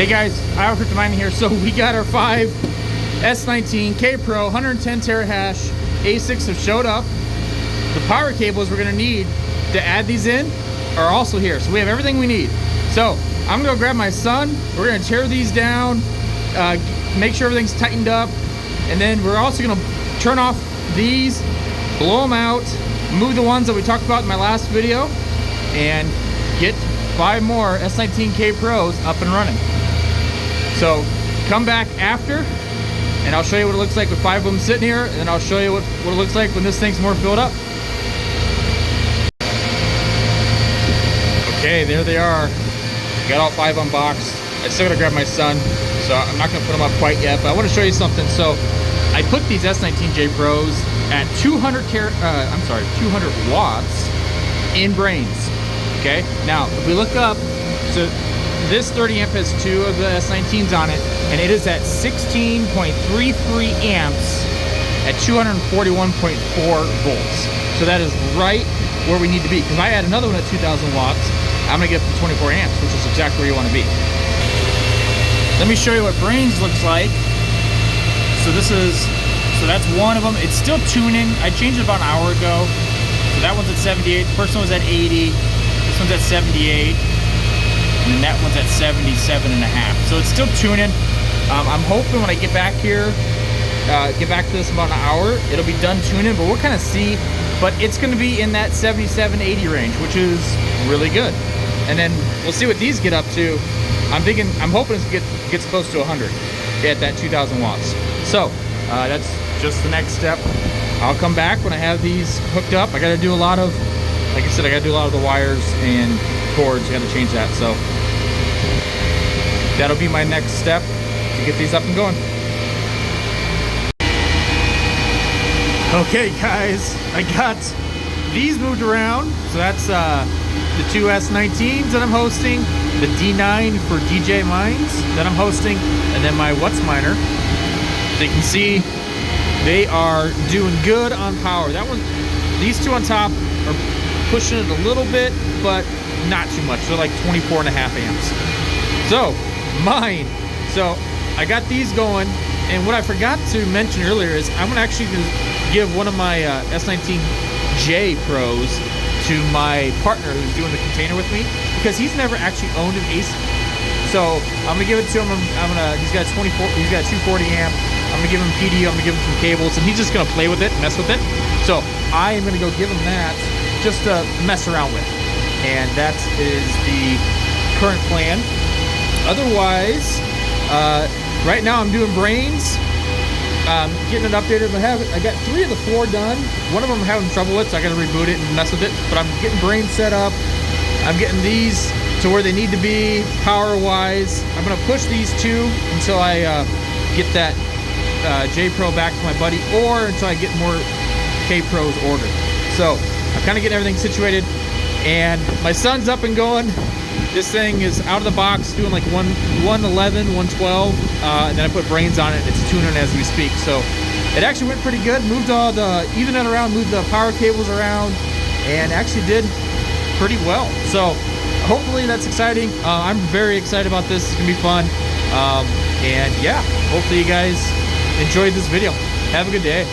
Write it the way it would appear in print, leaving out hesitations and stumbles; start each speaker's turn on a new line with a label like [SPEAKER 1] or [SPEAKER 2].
[SPEAKER 1] Hey guys, Kryptex here. So we got our 5 S19 K Pro 110 terahash ASICs have showed up. The power cables we're gonna need to add these in are also here. So we have everything we need. So I'm gonna go grab my son. We're gonna tear these down, make sure everything's tightened up, and then we're also gonna turn off these, blow them out, move the ones that we talked about in my last video, and get 5 more S19K Pros up and running. So come back after, and I'll show you what it looks like with 5 of them sitting here, and then I'll show you what it looks like when this thing's more filled up. Okay, there they are. Got all 5 unboxed. I still gotta grab my son, so I'm not gonna put them up quite yet, but I wanna show you something. So I put these S19J Pros at 200 watts in brains. Okay, now if we look up, so this 30 amp has 2 of the S19s on it, and it is at 16.33 amps at 241.4 volts. So that is right where we need to be, because I had another one at 2000 watts. I'm gonna get up to 24 amps, which is exactly where you wanna be. Let me show you what brains looks like. So that's one of them. It's still tuning. I changed it about an hour ago. So that one's at 78, the first one was at 80, this one's at 78, and then that one's at 77.5. So it's still tuning. I'm hoping when I get back here, get back to this in about an hour, it'll be done tuning, but we'll kind of see. But it's gonna be in that 77, 80 range, which is really good. And then we'll see what these get up to. I'm hoping it gets close to 100 at that 2000 watts. So that's just the next step. I'll come back when I have these hooked up. I gotta do a lot of, like I said, I gotta do a lot of the wires and cords. I gotta change that. So that'll be my next step to get these up and going. Okay guys, I got these moved around. So that's the 2 S19s that I'm hosting, the D9 for DJ Mines that I'm hosting, and then my What's Miner. So you can see they are doing good on power. That one, these 2 on top are pushing it a little bit, but not too much. They're like 24.5 amps. So mine, so I got these going, and what I forgot to mention earlier is I'm gonna actually give one of my S19J Pros to my partner who's doing the container with me, because he's never actually owned an ASIC. So I'm gonna give it to him. He's got 240 amp. I'm gonna give him PD, I'm gonna give him some cables, and he's just gonna play with it, mess with it. So I am gonna go give him that just to mess around with. And that is the current plan. Otherwise, right now I'm doing brains, getting it updated. I got 3 of the 4 done. One of them I'm having trouble with, so I gotta reboot it and mess with it. But I'm getting brains set up. I'm getting these to where they need to be power-wise. I'm gonna push these 2 until I get that J Pro back to my buddy, or until I get more K Pros ordered. So I'm kind of getting everything situated, and my son's up and going. This thing is out of the box, doing like 111, 112, and then I put brains on it. It's tuning as we speak. So it actually went pretty good. Moved all the Ethernet around, moved the power cables around, and actually did pretty well. So hopefully that's exciting. I'm very excited about this. It's gonna be fun. And yeah, hopefully you guys enjoyed this video. Have a good day.